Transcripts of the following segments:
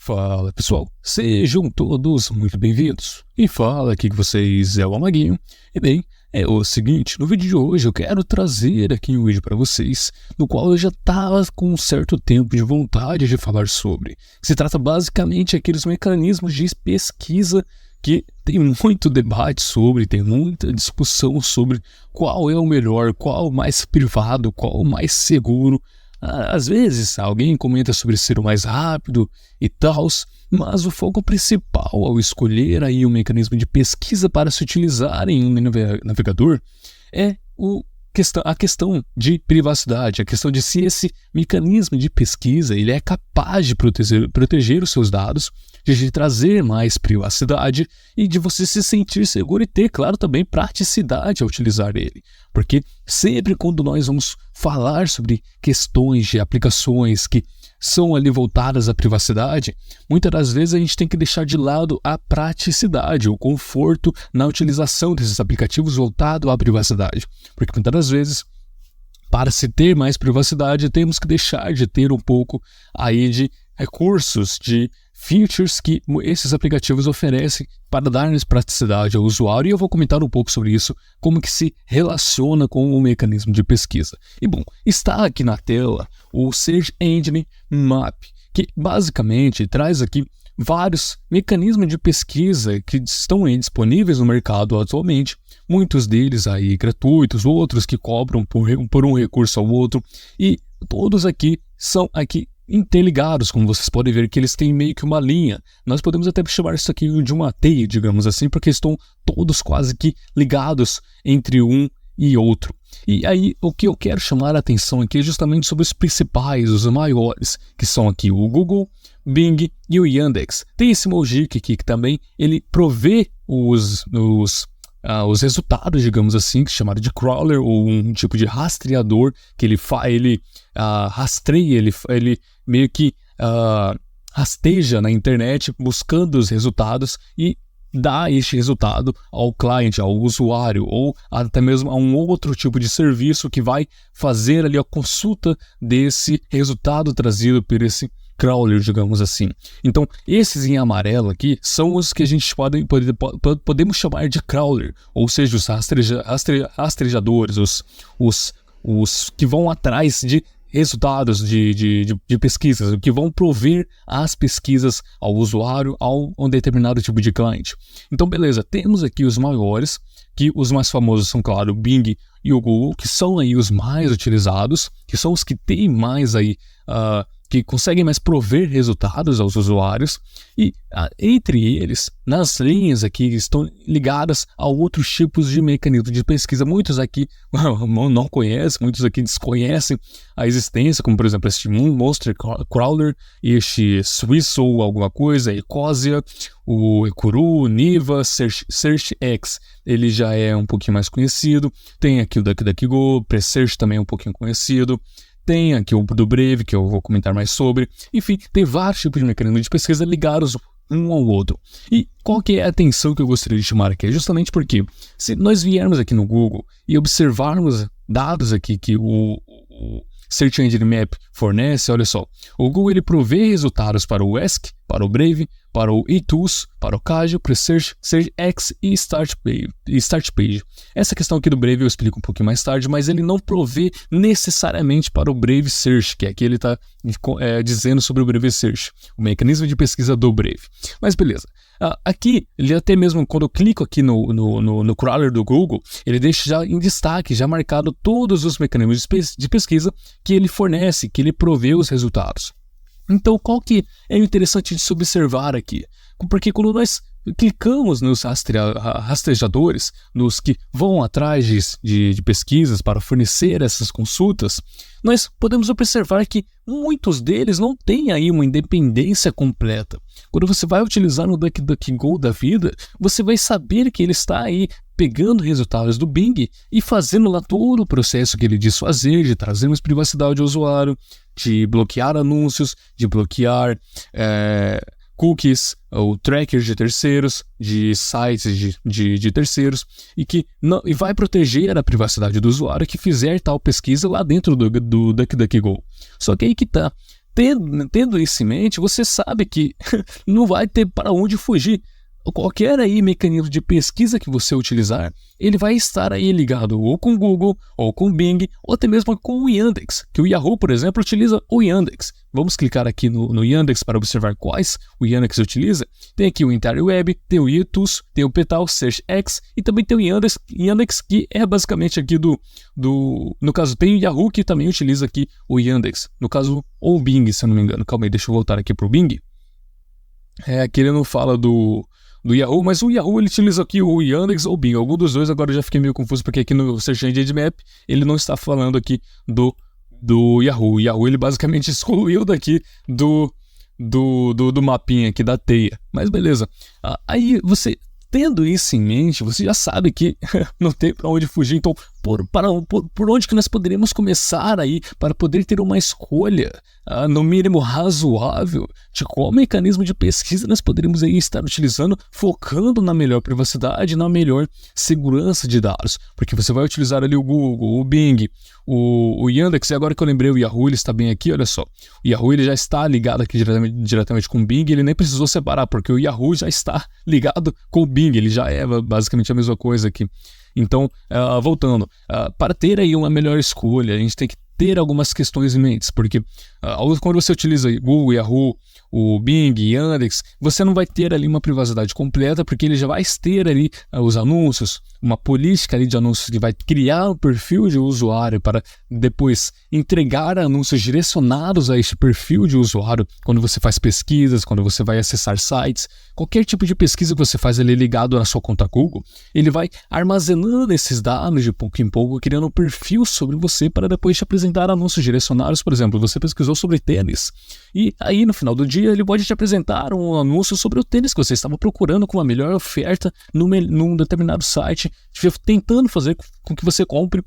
Fala pessoal, sejam todos muito bem-vindos. E fala aqui que vocês é o Amaguinho. E bem, é o seguinte, no vídeo de hoje eu quero trazer aqui um vídeo para vocês, no qual eu já estava com um certo tempo de vontade de falar sobre. Se trata basicamente aqueles mecanismos de pesquisa que tem muito debate sobre, tem muita discussão sobre qual é o melhor, qual o mais privado, qual o mais seguro. Às vezes alguém comenta sobre ser o mais rápido e tal, mas o foco principal ao escolher aí um mecanismo de pesquisa para se utilizar em um navegador é a questão de privacidade, a questão de se esse mecanismo de pesquisa ele é capaz de proteger os seus dados, de trazer mais privacidade e de você se sentir seguro e ter, claro, também praticidade ao utilizar ele. Porque sempre quando nós vamos falar sobre questões de aplicações que são ali voltadas à privacidade, muitas das vezes a gente tem que deixar de lado a praticidade, o conforto na utilização desses aplicativos voltado à privacidade. Porque muitas das vezes, para se ter mais privacidade, temos que deixar de ter um pouco aí de recursos, de features que esses aplicativos oferecem para dar mais praticidade ao usuário, e eu vou comentar um pouco sobre isso, como que se relaciona com o mecanismo de pesquisa. E bom, está aqui na tela o Search Engine Map, que basicamente traz aqui vários mecanismos de pesquisa que estão aí disponíveis no mercado atualmente, muitos deles aí gratuitos, outros que cobram por um recurso ao outro, e todos aqui são interligados, como vocês podem ver que eles têm meio que uma linha. Nós podemos até chamar isso aqui de uma teia, digamos assim, porque estão todos quase que ligados entre um e outro. E aí o que eu quero chamar a atenção aqui é justamente sobre os principais, os maiores, que são aqui o Google, Bing e o Yandex. Tem esse Mojik aqui que também ele provê os resultados, digamos assim, que é chamado de crawler, ou um tipo de rastreador, que ele rastreia, ele meio que rasteja na internet buscando os resultados e dá este resultado ao cliente, ao usuário, ou até mesmo a um outro tipo de serviço que vai fazer ali a consulta desse resultado trazido por esse crawler, digamos assim. Então, esses em amarelo aqui são os que a gente podemos chamar de crawler, ou seja, os rastreadores, os que vão atrás de resultados de pesquisas, o que vão prover as pesquisas ao usuário, a um determinado tipo de cliente. Então, beleza, temos aqui os maiores, que os mais famosos são, claro, o Bing e o Google, que são aí os mais utilizados, que são os que têm mais aí que conseguem mais prover resultados aos usuários, e entre eles, nas linhas aqui, estão ligadas a outros tipos de mecanismos de pesquisa. Muitos aqui não conhecem, muitos aqui desconhecem a existência, como por exemplo este Monster Crawler, este Swiss ou alguma coisa, Ecosia, o Ekuru, Niva, SearchX, ele já é um pouquinho mais conhecido. Tem aqui o DuckDuckGo, Presearch também é um pouquinho conhecido. Tem aqui o do Brave, que eu vou comentar mais sobre. Enfim, tem vários tipos de mecanismos de pesquisa ligados um ao outro. E qual que é a atenção que eu gostaria de chamar aqui? É justamente porque, se nós viermos aqui no Google e observarmos dados aqui que o Search Engine Map fornece, olha só, o Google ele provê resultados para o ESC, para o Brave, para o eTools, para o Kaggle, Presearch, SearchX e StartPage. Essa questão aqui do Brave eu explico um pouquinho mais tarde, mas ele não provê necessariamente para o Brave Search, que aqui ele está dizendo sobre o Brave Search, o mecanismo de pesquisa do Brave. Mas beleza. Aqui, ele até mesmo quando eu clico aqui no crawler do Google, ele deixa já em destaque, já marcado todos os mecanismos de pesquisa que ele fornece, que ele provê os resultados. Então, qual que é interessante de se observar aqui? Porque quando nós clicamos nos rastreadores, nos que vão atrás de pesquisas para fornecer essas consultas, nós podemos observar que muitos deles não têm aí uma independência completa. Quando você vai utilizar no DuckDuckGo da vida, você vai saber que ele está aí pegando resultados do Bing e fazendo lá todo o processo que ele diz fazer, de trazer mais privacidade ao usuário, de bloquear anúncios, de bloquear cookies ou trackers de terceiros, de sites de terceiros, e vai proteger a privacidade do usuário que fizer tal pesquisa lá dentro do DuckDuckGo. Só que aí que tá. tendo isso em mente, você sabe que não vai ter para onde fugir. Qualquer aí mecanismo de pesquisa que você utilizar, ele vai estar aí ligado ou com o Google, ou com o Bing, ou até mesmo com o Yandex, que o Yahoo, por exemplo, utiliza o Yandex. Vamos clicar aqui no Yandex para observar quais o Yandex utiliza. Tem aqui o IntelliWeb, tem o Yetus, tem o Petal, SearchX e também tem o Yandex que é basicamente aqui no caso tem o Yahoo que também utiliza aqui o Yandex, no caso ou o Bing, se eu não me engano. Calma aí, deixa eu voltar aqui para o Bing. Aqui ele não fala do Yahoo, mas o Yahoo ele utiliza aqui o Yandex ou o Bing. Algum dos dois, agora eu já fiquei meio confuso, porque aqui no Search Engine Map ele não está falando aqui do Yahoo. O Yahoo ele basicamente excluiu daqui do mapinha aqui da teia. Mas beleza. Aí você, tendo isso em mente, você já sabe que não tem para onde fugir. Então, por onde que nós poderíamos começar aí para poder ter uma escolha, no mínimo razoável, de qual mecanismo de pesquisa nós poderíamos aí estar utilizando, focando na melhor privacidade, na melhor segurança de dados. Porque você vai utilizar ali o Google, o Bing, o Yandex, e agora que eu lembrei, o Yahoo ele está bem aqui, olha só. O Yahoo ele já está ligado aqui diretamente com o Bing, ele nem precisou separar, porque o Yahoo já está ligado com o Bing, ele já é basicamente a mesma coisa aqui. Então, voltando, para ter aí uma melhor escolha, a gente tem que ter algumas questões em mente, porque quando você utiliza Google, Yahoo, o Bing, Yandex, você não vai ter ali uma privacidade completa, porque ele já vai ter ali os anúncios, uma política ali de anúncios que vai criar um perfil de usuário para depois entregar anúncios direcionados a este perfil de usuário quando você faz pesquisas, quando você vai acessar sites, qualquer tipo de pesquisa que você faz ali ligado na sua conta Google, ele vai armazenando esses dados de pouco em pouco, criando um perfil sobre você para depois te apresentar anúncios direcionados. Por exemplo, você pesquisou sobre tênis, e aí no final do dia ele pode te apresentar um anúncio sobre o tênis que você estava procurando com uma melhor oferta num determinado site, tentando fazer com que você compre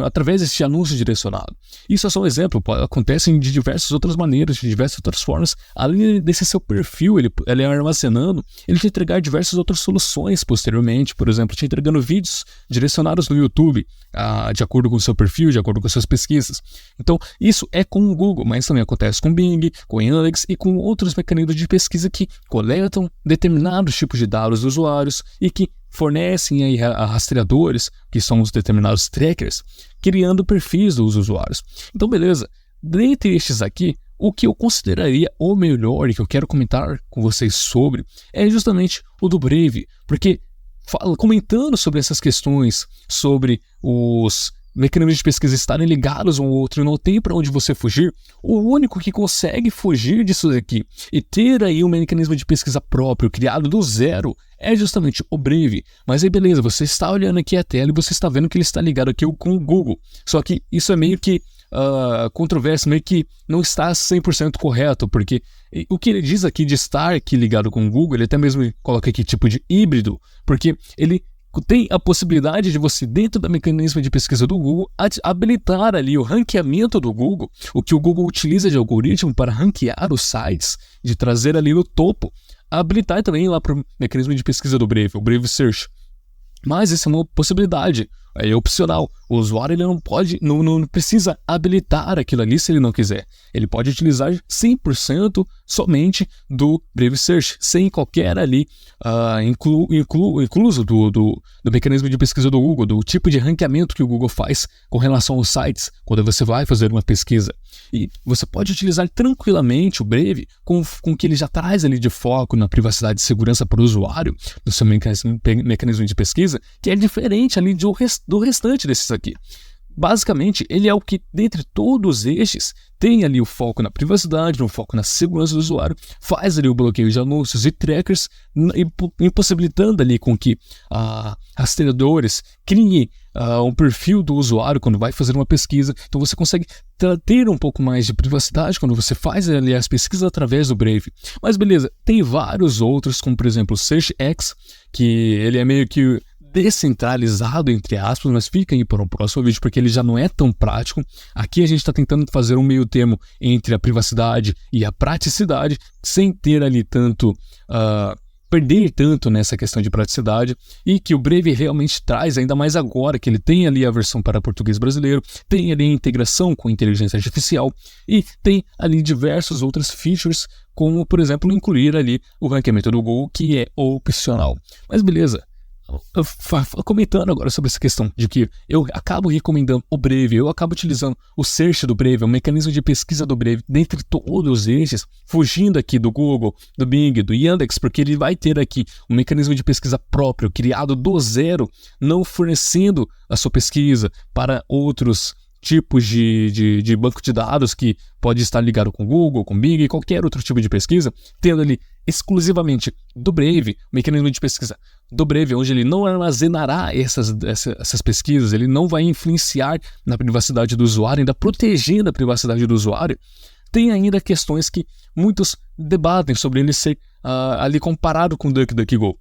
através desse anúncio direcionado. Isso é só um exemplo, acontece de diversas outras maneiras, de diversas outras formas. Além desse seu perfil, ele é armazenando, ele te entregar diversas outras soluções posteriormente, por exemplo, te entregando vídeos direcionados no YouTube, de acordo com o seu perfil, de acordo com as suas pesquisas. Então, isso é com o Google, mas também acontece com o Bing, com o Yandex e com outros mecanismos de pesquisa que coletam determinados tipos de dados dos usuários e que fornecem aí rastreadores, que são os determinados trackers, criando perfis dos usuários. Então, beleza. Dentre estes aqui, o que eu consideraria o melhor e que eu quero comentar com vocês sobre é justamente o do Brave, porque comentando sobre essas questões, sobre os mecanismos de pesquisa estarem ligados um ao outro e não tem para onde você fugir, o único que consegue fugir disso daqui e ter aí um mecanismo de pesquisa próprio, criado do zero, é justamente o Brave. Mas aí beleza, você está olhando aqui a tela e você está vendo que ele está ligado aqui com o Google, só que isso é meio que controverso, meio que não está 100% correto, porque o que ele diz aqui de estar aqui ligado com o Google, ele até mesmo coloca aqui tipo de híbrido, porque ele tem a possibilidade de você, dentro da mecanismo de pesquisa do Google, habilitar ali o ranqueamento do Google, o que o Google utiliza de algoritmo para ranquear os sites, de trazer ali no topo, habilitar também lá para o mecanismo de pesquisa do Brave, o Brave Search. Mas isso é uma possibilidade, é opcional. O usuário ele não precisa habilitar aquilo ali se ele não quiser. Ele pode utilizar 100% somente do Brave Search, sem qualquer ali incluso do mecanismo de pesquisa do Google, do tipo de ranqueamento que o Google faz com relação aos sites, quando você vai fazer uma pesquisa. E você pode utilizar tranquilamente o Brave com o que ele já traz ali de foco na privacidade e segurança para o usuário, do seu mecanismo de pesquisa, que é diferente ali do restante desses aqui. Basicamente, ele é o que, dentre todos estes, tem ali o foco na privacidade, o foco na segurança do usuário, faz ali o bloqueio de anúncios e trackers, impossibilitando ali com que rastreadores criem um perfil do usuário quando vai fazer uma pesquisa. Então você consegue ter um pouco mais de privacidade quando você faz ali as pesquisas através do Brave. Mas beleza, tem vários outros, como por exemplo o SearchX, que ele é meio que descentralizado, entre aspas, mas fica aí para um próximo vídeo, porque ele já não é tão prático. Aqui a gente está tentando fazer um meio termo entre a privacidade e a praticidade, sem ter ali perder tanto nessa questão de praticidade, e que o Brave realmente traz, ainda mais agora que ele tem ali a versão para português brasileiro, tem ali a integração com inteligência artificial e tem ali diversos outros features, como por exemplo incluir ali o ranqueamento do Google, que é opcional. Mas beleza. Comentando agora sobre essa questão de que eu acabo recomendando o Brave, eu acabo utilizando o search do Brave, o mecanismo de pesquisa do Brave, dentre todos esses, fugindo aqui do Google, do Bing, do Yandex, porque ele vai ter aqui um mecanismo de pesquisa próprio, criado do zero, não fornecendo a sua pesquisa para outros tipos de banco de dados que pode estar ligado com o Google, com o Bing, qualquer outro tipo de pesquisa, tendo ali exclusivamente do Brave, o mecanismo de pesquisa do Brave, onde ele não armazenará essas pesquisas, ele não vai influenciar na privacidade do usuário, ainda protegendo a privacidade do usuário. Tem ainda questões que muitos debatem sobre ele ser ali comparado com o DuckDuckGo.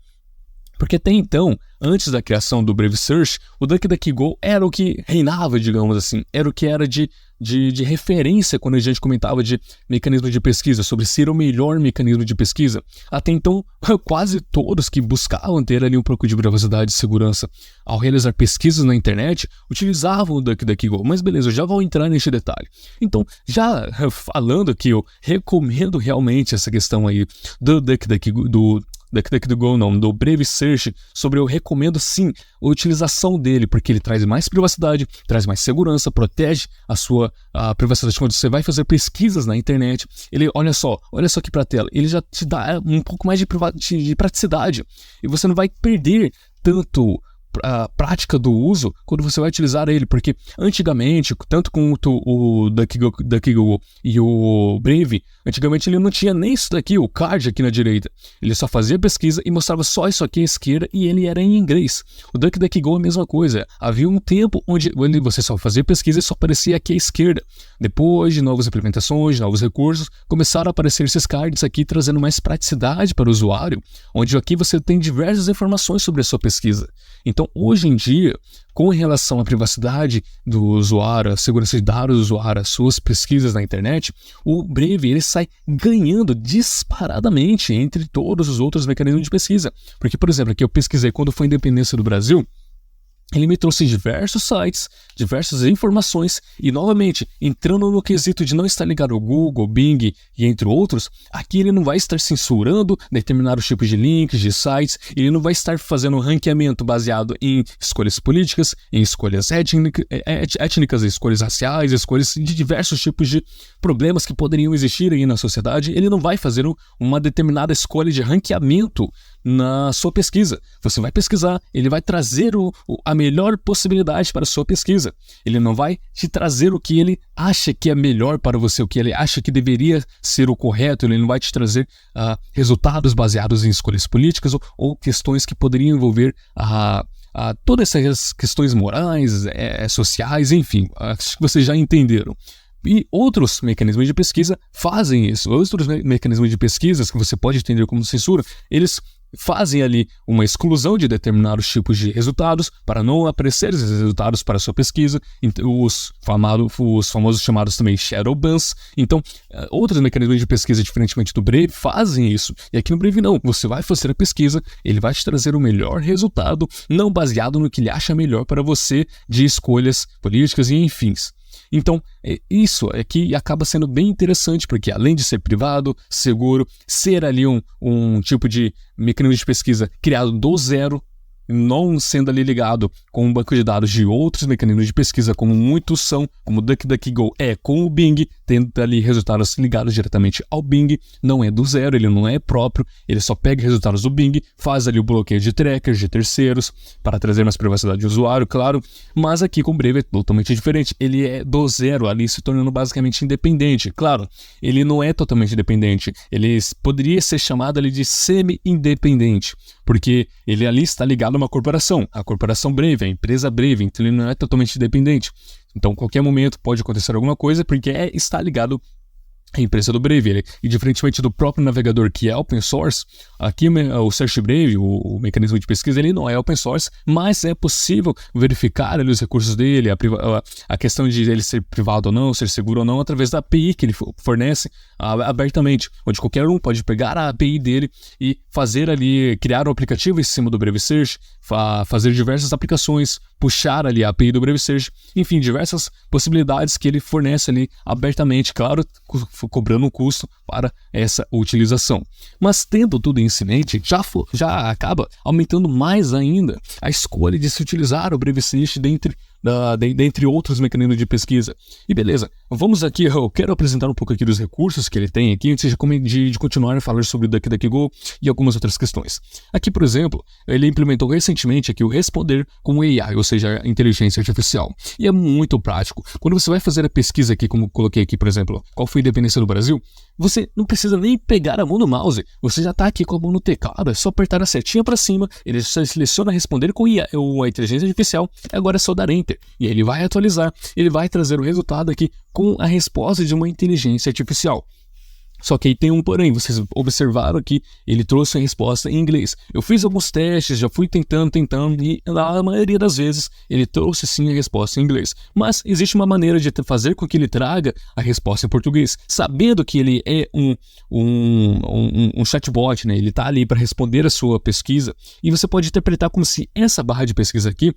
Porque até então, antes da criação do Brave Search, o DuckDuckGo era o que reinava, digamos assim, era o que era de referência quando a gente comentava de mecanismo de pesquisa, sobre ser o melhor mecanismo de pesquisa. Até então, quase todos que buscavam ter ali um pouco de privacidade e segurança ao realizar pesquisas na internet, utilizavam o DuckDuckGo. Mas beleza, eu já vou entrar neste detalhe. Então, já falando que eu recomendo realmente essa questão aí do DuckDuckGo, do Brave Search, sobre eu recomendo sim a utilização dele, porque ele traz mais privacidade, traz mais segurança, protege a privacidade quando você vai fazer pesquisas na internet. Ele, olha só aqui para a tela, ele já te dá um pouco mais de praticidade, e você não vai perder tanto a prática do uso quando você vai utilizar ele, porque antigamente, tanto com o DuckDuckGo e o Brave, antigamente ele não tinha nem isso daqui, o card aqui na direita, ele só fazia pesquisa e mostrava só isso aqui à esquerda, e ele era em inglês. O DuckDuckGo é a mesma coisa, havia um tempo onde você só fazia pesquisa e só aparecia aqui à esquerda. Depois de novas implementações, novos recursos, começaram a aparecer esses cards aqui, trazendo mais praticidade para o usuário, onde aqui você tem diversas informações sobre a sua pesquisa. Então, hoje em dia, com relação à privacidade do usuário, a segurança de dados do usuário, as suas pesquisas na internet, o Brave ele sai ganhando disparadamente entre todos os outros mecanismos de pesquisa. Porque, por exemplo, aqui eu pesquisei quando foi a independência do Brasil, ele me trouxe diversos sites, diversas informações, e novamente, entrando no quesito de não estar ligado ao Google, Bing e entre outros, aqui ele não vai estar censurando determinados tipos de links, de sites, ele não vai estar fazendo um ranqueamento baseado em escolhas políticas, em escolhas étnicas, escolhas raciais, escolhas de diversos tipos de problemas que poderiam existir aí na sociedade. Ele não vai fazer uma determinada escolha de ranqueamento na sua pesquisa. Você vai pesquisar, ele vai trazer a melhor possibilidade para a sua pesquisa. Ele não vai te trazer o que ele acha que é melhor para você, o que ele acha que deveria ser o correto. Ele não vai te trazer resultados baseados em escolhas políticas ou questões que poderiam envolver todas essas questões morais, sociais, enfim. Acho que vocês já entenderam. E outros mecanismos de pesquisa fazem isso. Outros mecanismos de pesquisa que você pode entender como censura, eles fazem ali uma exclusão de determinados tipos de resultados para não aparecer esses resultados para a sua pesquisa, os famosos chamados também shadow bans. Então, outros mecanismos de pesquisa, diferentemente do Brave, fazem isso. E aqui no Brave não, você vai fazer a pesquisa, ele vai te trazer o melhor resultado, não baseado no que ele acha melhor para você de escolhas políticas e enfins. Então, isso aqui acaba sendo bem interessante, porque além de ser privado, seguro, ser ali um tipo de mecanismo de pesquisa criado do zero, não sendo ali ligado com um banco de dados de outros mecanismos de pesquisa, como muitos são, como o DuckDuckGo com o Bing, tendo ali resultados ligados diretamente ao Bing, não é do zero, ele não é próprio, ele só pega resultados do Bing, faz ali o bloqueio de trackers, de terceiros, para trazer mais privacidade do usuário, claro, mas aqui com o Brave é totalmente diferente, ele é do zero, ali se tornando basicamente independente. Claro, ele não é totalmente independente, ele poderia ser chamado ali de semi-independente, porque ele ali está ligado a uma corporação, a corporação Brave, a empresa Brave, então ele não é totalmente independente. Então, a qualquer momento pode acontecer alguma coisa, porque está ligado a empresa do Brave, e diferentemente do próprio navegador que é open source, aqui o Search Brave, o mecanismo de pesquisa, ele não é open source, mas é possível verificar ali os recursos dele, a questão de ele ser privado ou não, ser seguro ou não, através da API que ele fornece abertamente, onde qualquer um pode pegar a API dele e fazer ali, criar um aplicativo em cima do Brave Search, fazer diversas aplicações, puxar ali a API do Brave Search, enfim, diversas possibilidades que ele fornece ali abertamente, claro, cobrando um custo para essa utilização. Mas tendo tudo isso em mente, já acaba aumentando mais ainda a escolha de se utilizar o Brave Search dentre outros mecanismos de pesquisa. E beleza, vamos aqui, eu quero apresentar um pouco aqui dos recursos que ele tem aqui, antes de continuar a falar sobre o DuckDuckGo e algumas outras questões. Aqui, por exemplo, ele implementou recentemente aqui o Responder com AI, ou seja, a inteligência artificial. E é muito prático. Quando você vai fazer a pesquisa aqui, como coloquei aqui, por exemplo, qual foi a independência do Brasil, você não precisa nem pegar a mão no mouse, você já está aqui com a mão no teclado, é só apertar a setinha para cima, ele seleciona Responder com IA, a inteligência artificial, agora é só dar Enter. E ele vai atualizar, ele vai trazer o resultado aqui com a resposta de uma inteligência artificial. Só que aí tem um porém, vocês observaram que ele trouxe a resposta em inglês. Eu fiz alguns testes, já fui tentando, e na maioria das vezes ele trouxe sim a resposta em inglês. Mas existe uma maneira de fazer com que ele traga a resposta em português, sabendo que ele é um chatbot, né? Ele está ali para responder a sua pesquisa, e você pode interpretar como se essa barra de pesquisa aqui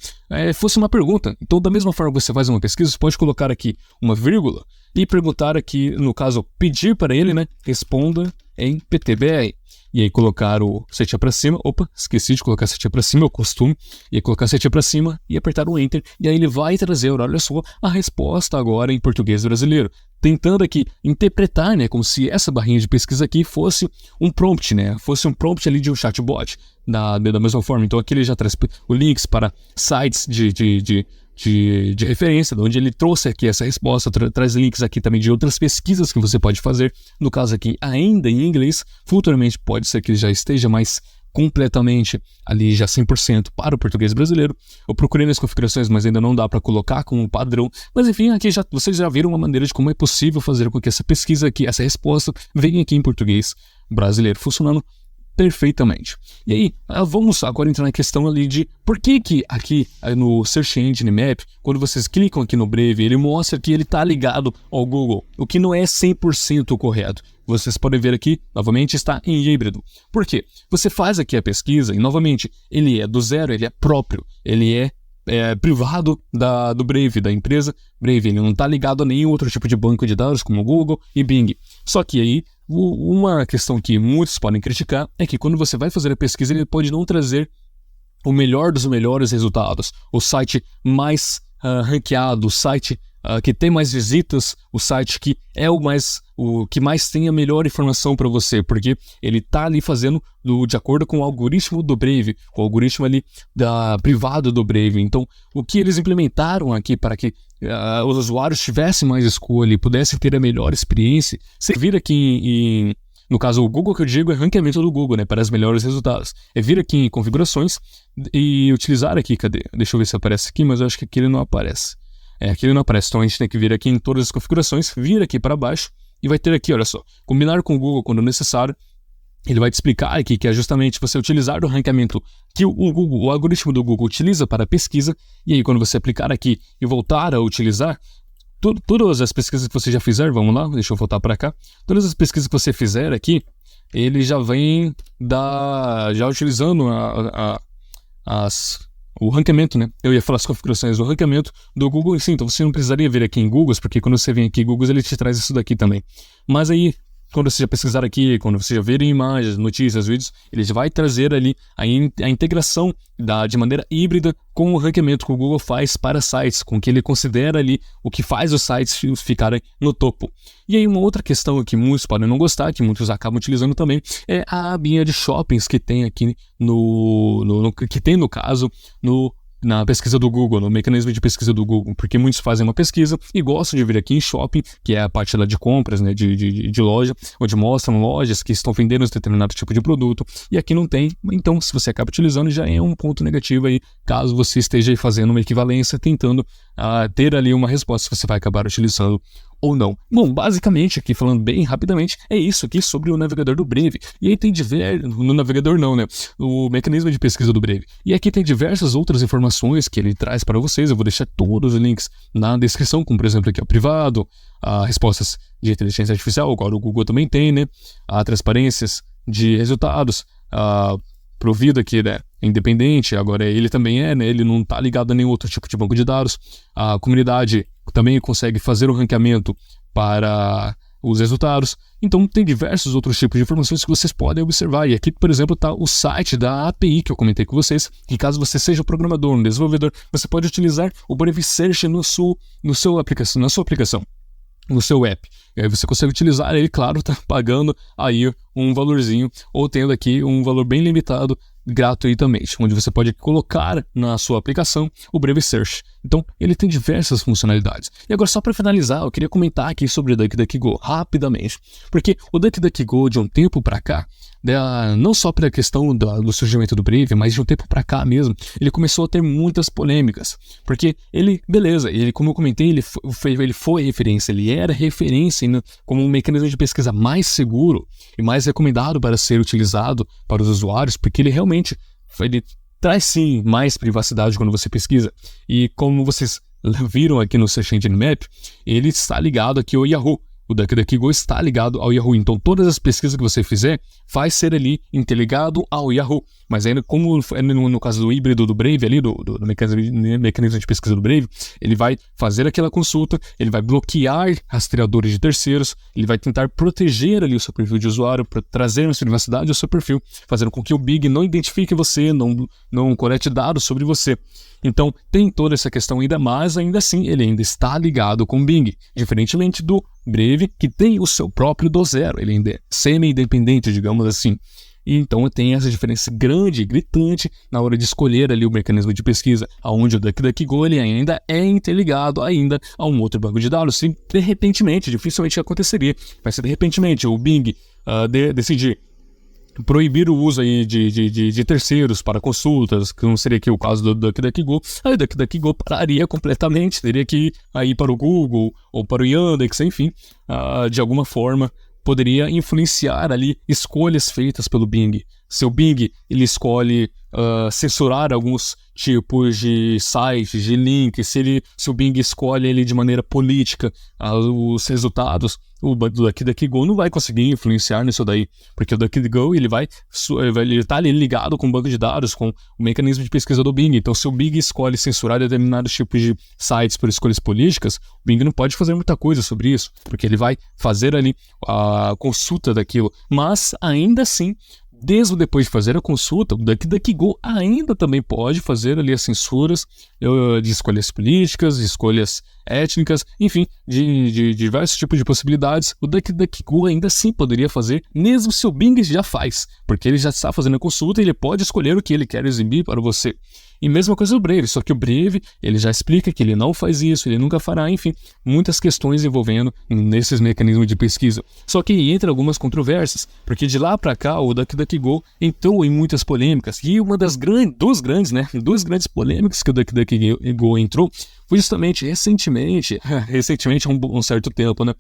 fosse uma pergunta. Então, da mesma forma que você faz uma pesquisa, você pode colocar aqui uma vírgula, e perguntar aqui, no caso, pedir para ele, né, responda em PTBR. E aí colocar o setinha para cima, esqueci de colocar a setinha para cima, é o costume, e aí colocar a setinha para cima e apertar o Enter, e aí ele vai trazer, olha só, a resposta agora em português brasileiro, tentando aqui interpretar, né, como se essa barrinha de pesquisa aqui fosse um prompt, né, fosse um prompt ali de um chatbot, da mesma forma. Então aqui ele já traz os links para sites de referência, de onde ele trouxe aqui essa resposta, traz links aqui também de outras pesquisas que você pode fazer, no caso aqui ainda em inglês, futuramente pode ser que ele já esteja mais completamente ali já 100% para o português brasileiro. Eu procurei nas configurações, mas ainda não dá para colocar como padrão, mas enfim, aqui vocês já viram uma maneira de como é possível fazer com que essa pesquisa aqui, essa resposta venha aqui em português brasileiro, funcionando perfeitamente. E aí, vamos agora entrar na questão ali de por que aqui no Search Engine Map, quando vocês clicam aqui no Brave, ele mostra que ele está ligado ao Google, o que não é 100% correto. Vocês podem ver aqui, novamente, está em híbrido. Por quê? Você faz aqui a pesquisa e, novamente, ele é do zero, ele é próprio, ele é privado do Brave, da empresa Brave, ele não está ligado a nenhum outro tipo de banco de dados como Google e Bing. Só que aí, uma questão que muitos podem criticar é que quando você vai fazer a pesquisa, ele pode não trazer o melhor dos melhores resultados, o site mais ranqueado, o site que tem mais visitas, o site que é o que mais tem a melhor informação para você, porque ele está ali fazendo de acordo com o algoritmo do Brave, o algoritmo ali privado do Brave. Então, o que eles implementaram aqui para que os usuários tivessem mais escolha e pudessem ter a melhor experiência, você vir aqui no caso, o Google que eu digo é ranqueamento do Google, né, para os melhores resultados. É vir aqui em configurações e utilizar aqui, cadê? Deixa eu ver se aparece aqui, mas eu acho que aqui ele não aparece. Aqui ele não aparece, então a gente tem que vir aqui em todas as configurações, vir aqui para baixo e vai ter aqui, olha só, combinar com o Google quando necessário. Ele vai te explicar aqui que é justamente você utilizar o ranqueamento que o algoritmo do Google utiliza para a pesquisa, e aí quando você aplicar aqui e voltar a utilizar, todas as pesquisas que você já fizer, vamos lá, deixa eu voltar para cá, todas as pesquisas que você fizer aqui, ele já vem já utilizando o ranqueamento, né? Eu ia falar as configurações do ranqueamento do Google em si, então você não precisaria vir aqui em Google, porque quando você vem aqui em Google, ele te traz isso daqui também. Mas aí, quando você já pesquisar aqui, quando você já ver imagens, notícias, vídeos, ele já vai trazer ali a integração de maneira híbrida com o ranqueamento que o Google faz para sites, com que ele considera ali o que faz os sites ficarem no topo. E aí uma outra questão que muitos podem não gostar, que muitos acabam utilizando também, é a abinha de shoppings que tem aqui no caso na pesquisa do Google, no mecanismo de pesquisa do Google, porque muitos fazem uma pesquisa e gostam de vir aqui em shopping, que é a parte lá de compras, né, de loja, onde mostram lojas que estão vendendo um determinado tipo de produto, e aqui não tem. Então, se você acaba utilizando, já é um ponto negativo aí, caso você esteja aí fazendo uma equivalência, tentando ter ali uma resposta, você vai acabar utilizando ou não. Bom, basicamente, aqui falando bem rapidamente, é isso aqui sobre o navegador do Brave. E aí tem no navegador não, né? O mecanismo de pesquisa do Brave. E aqui tem diversas outras informações que ele traz para vocês. Eu vou deixar todos os links na descrição, como por exemplo aqui o privado, respostas de inteligência artificial, agora o Google também tem, né? Transparências de resultados, provido aqui, né? Independente, agora ele também né? Ele não está ligado a nenhum outro tipo de banco de dados. A comunidade também consegue fazer o ranqueamento para os resultados. Então tem diversos outros tipos de informações que vocês podem observar. E aqui, por exemplo, está o site da API que eu comentei com vocês, que caso você seja programador, um desenvolvedor, você pode utilizar o Brave Search na sua aplicação, no seu app. E aí você consegue utilizar ele, claro, tá pagando aí um valorzinho, ou tendo aqui um valor bem limitado gratuitamente, onde você pode colocar na sua aplicação o Brave Search. Então, ele tem diversas funcionalidades. E agora, só para finalizar, eu queria comentar aqui sobre o DuckDuckGo rapidamente, porque o DuckDuckGo, de um tempo para cá, não só pela questão do surgimento do Brave, mas de um tempo para cá mesmo, ele começou a ter muitas polêmicas, porque ele, como eu comentei, ele foi referência, ele era referência como um mecanismo de pesquisa mais seguro e mais recomendado para ser utilizado para os usuários, porque ele realmente traz sim mais privacidade quando você pesquisa. E como vocês viram aqui no Search Engine Map, ele está ligado aqui ao Yahoo. O DuckDuckGo está ligado ao Yahoo, então todas as pesquisas que você fizer vai ser ali interligado ao Yahoo. Mas ainda como no caso do híbrido do Brave ali, do mecanismo de pesquisa do Brave, ele vai fazer aquela consulta, ele vai bloquear rastreadores de terceiros, ele vai tentar proteger ali o seu perfil de usuário, para trazer mais privacidade ao seu perfil, fazendo com que o Bing não identifique você, não colete dados sobre você. Então tem toda essa questão ainda, mas ainda assim ele ainda está ligado com o Bing, diferentemente do Brave, que tem o seu próprio do zero, ele ainda é semi-independente, digamos assim. E então tem essa diferença grande e gritante na hora de escolher ali o mecanismo de pesquisa, onde o DuckDuckGo ele ainda é interligado ainda a um outro banco de dados. Se de repentemente, dificilmente aconteceria, mas se de repentemente o Bing decidir proibir o uso aí de terceiros para consultas, que não seria aqui o caso do DuckDuckGo, aí o DuckDuckGo pararia completamente, teria que ir para o Google ou para o Yandex, enfim, de alguma forma poderia influenciar ali escolhas feitas pelo Bing. Se o Bing ele escolhe censurar alguns tipos de sites, de links, se o Bing escolhe ele de maneira política os resultados, o DuckDuckGo não vai conseguir influenciar nisso daí, porque o DuckDuckGo ele tá ali ligado com o banco de dados, com o mecanismo de pesquisa do Bing. Então, se o Bing escolhe censurar determinados tipos de sites por escolhas políticas, o Bing não pode fazer muita coisa sobre isso, porque ele vai fazer ali a consulta daquilo. Mas, ainda assim, mesmo depois de fazer a consulta, o DuckDuckGo ainda também pode fazer ali as censuras de escolhas políticas, de escolhas étnicas, enfim, de diversos tipos de possibilidades. O DuckDuckGo ainda assim poderia fazer, mesmo se o Bing já faz, porque ele já está fazendo a consulta e ele pode escolher o que ele quer exibir para você. E mesma coisa o Brave, só que o Brave, ele já explica que ele não faz isso, ele nunca fará, enfim, muitas questões envolvendo nesses mecanismos de pesquisa. Só que entra algumas controvérsias, porque de lá para cá o DuckDuckGo entrou em muitas polêmicas, e uma das duas grandes polêmicas que o DuckDuckGo entrou foi justamente recentemente há um certo tempo, né?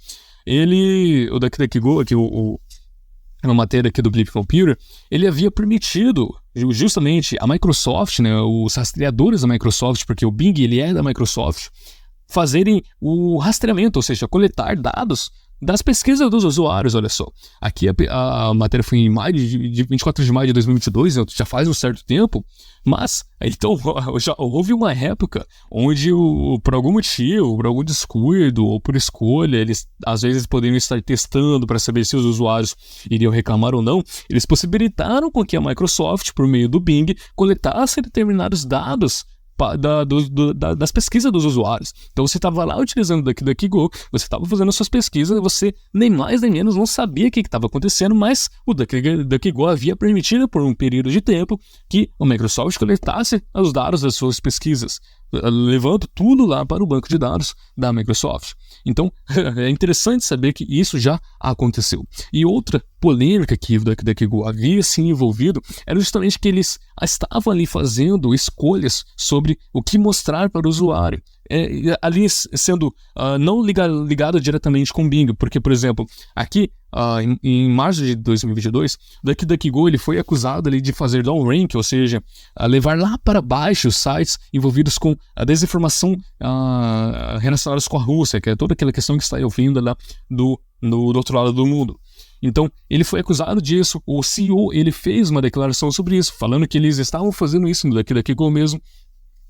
O DuckDuckGo, aqui uma matéria aqui do Bleep Computer, ele havia permitido justamente a Microsoft, né, os rastreadores da Microsoft, porque o Bing ele é da Microsoft, fazerem o rastreamento, ou seja, coletar dados das pesquisas dos usuários. Olha só, aqui a matéria foi em 24 de maio de 2022, já faz um certo tempo, mas então já houve uma época onde por algum motivo, por algum descuido ou por escolha, eles às vezes poderiam estar testando para saber se os usuários iriam reclamar ou não, eles possibilitaram com que a Microsoft, por meio do Bing, coletasse determinados dados das pesquisas dos usuários. Então você estava lá utilizando o DuckDuckGo, você estava fazendo as suas pesquisas, você nem mais nem menos não sabia o que estava acontecendo, mas o DuckDuckGo havia permitido por um período de tempo que a Microsoft coletasse os dados das suas pesquisas, levando tudo lá para o banco de dados da Microsoft. Então é interessante saber que isso já aconteceu. E outra polêmica que o DuckDuckGo havia se envolvido era justamente que eles estavam ali fazendo escolhas sobre o que mostrar para o usuário. ali sendo não ligado diretamente com o Bing, porque, por exemplo, aqui em março de 2022, o DuckDuckGo ele foi acusado ali de fazer downrank, ou seja, levar lá para baixo os sites envolvidos com a desinformação relacionados com a Rússia, que é toda aquela questão que está ouvindo lá do outro lado do mundo. Então, ele foi acusado disso, o CEO ele fez uma declaração sobre isso, falando que eles estavam fazendo isso no DuckDuckGo mesmo,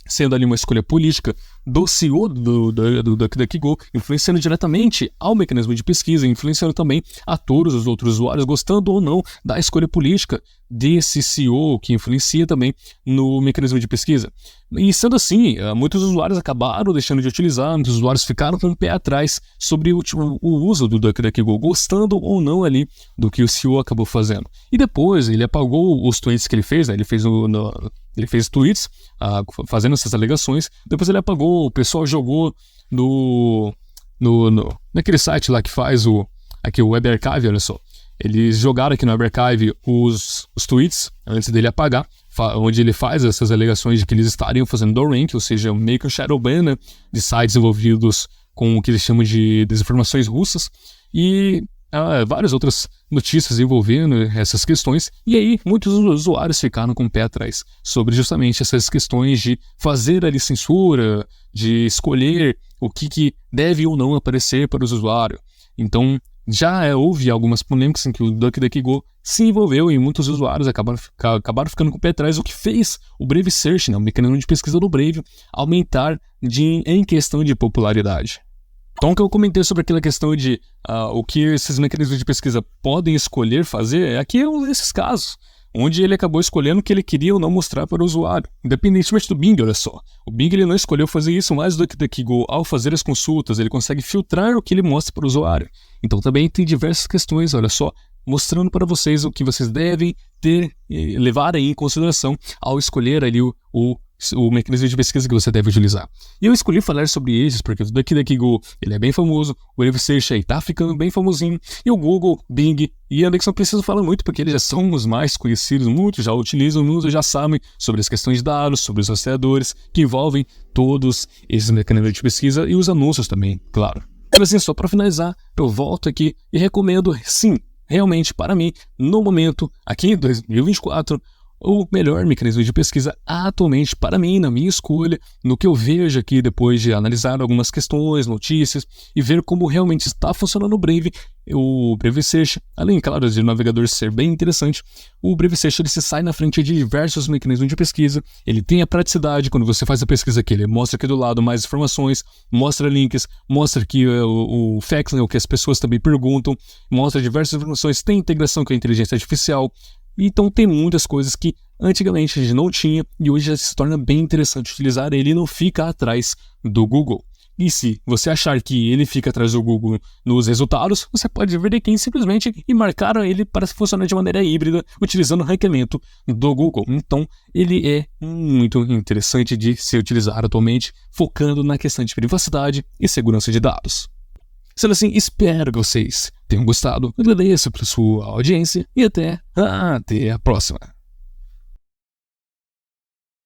sendo ali uma escolha política do CEO do DuckDuckGo, influenciando diretamente ao mecanismo de pesquisa, influenciando também a todos os outros usuários, gostando ou não da escolha política desse CEO, que influencia também no mecanismo de pesquisa. E sendo assim, muitos usuários acabaram deixando de utilizar, muitos usuários ficaram com o pé atrás sobre o uso do DuckDuckGo, gostando ou não ali do que o CEO acabou fazendo. E depois ele apagou os tweets que ele fez, né? Ele fez tweets fazendo essas alegações, depois ele apagou, o pessoal jogou naquele site lá que faz o Web Archive, olha só. Eles jogaram aqui no Web Archive os tweets antes dele apagar, onde ele faz essas alegações de que eles estariam fazendo downrank, ou seja, meio que um shadow ban, né, de sites envolvidos com o que eles chamam de desinformações russas, e várias outras notícias envolvendo essas questões, e aí muitos usuários ficaram com o pé atrás sobre justamente essas questões de fazer ali censura, de escolher o que deve ou não aparecer para os usuários. Então, já houve algumas polêmicas em que o DuckDuckGo se envolveu e muitos usuários acabaram ficando com o pé atrás, o que fez o Brave Search, né, o mecanismo de pesquisa do Brave, aumentar em questão de popularidade. Então, o que eu comentei sobre aquela questão de o que esses mecanismos de pesquisa podem escolher fazer, aqui é um desses casos, onde ele acabou escolhendo o que ele queria ou não mostrar para o usuário, independentemente do Bing, olha só. O Bing ele não escolheu fazer isso, mas o DuckDuckGo, ao fazer as consultas, ele consegue filtrar o que ele mostra para o usuário. Então, também tem diversas questões, olha só, mostrando para vocês o que vocês devem levar aí em consideração ao escolher ali o mecanismo de pesquisa que você deve utilizar. E eu escolhi falar sobre esses porque o DuckDuckGo ele é bem famoso, o Brave Search aí tá ficando bem famosinho, e o Google, Bing e Yandex não precisam falar muito porque eles já são os mais conhecidos, muitos já utilizam, muitos já sabem sobre as questões de dados, sobre os rastreadores que envolvem todos esses mecanismos de pesquisa e os anúncios também, claro. Mas assim, só para finalizar, eu volto aqui e recomendo, sim, realmente para mim, no momento, aqui em 2024, o melhor mecanismo de pesquisa atualmente para mim, na minha escolha, no que eu vejo aqui depois de analisar algumas questões, notícias e ver como realmente está funcionando o Brave Search, além, claro, de o navegador ser bem interessante, o Brave Search ele se sai na frente de diversos mecanismos de pesquisa, ele tem a praticidade, quando você faz a pesquisa aqui, ele mostra aqui do lado mais informações, mostra links, mostra aqui o facts, né, o que as pessoas também perguntam, mostra diversas informações, tem integração com a inteligência artificial. Então tem muitas coisas que antigamente a gente não tinha e hoje já se torna bem interessante utilizar ele e não fica atrás do Google. E se você achar que ele fica atrás do Google nos resultados, você pode vir aqui simplesmente e marcar ele para funcionar de maneira híbrida utilizando o ranqueamento do Google. Então ele é muito interessante de se utilizar atualmente, focando na questão de privacidade e segurança de dados. Sendo assim, espero que vocês tenham gostado, agradeço pela sua audiência e até a próxima.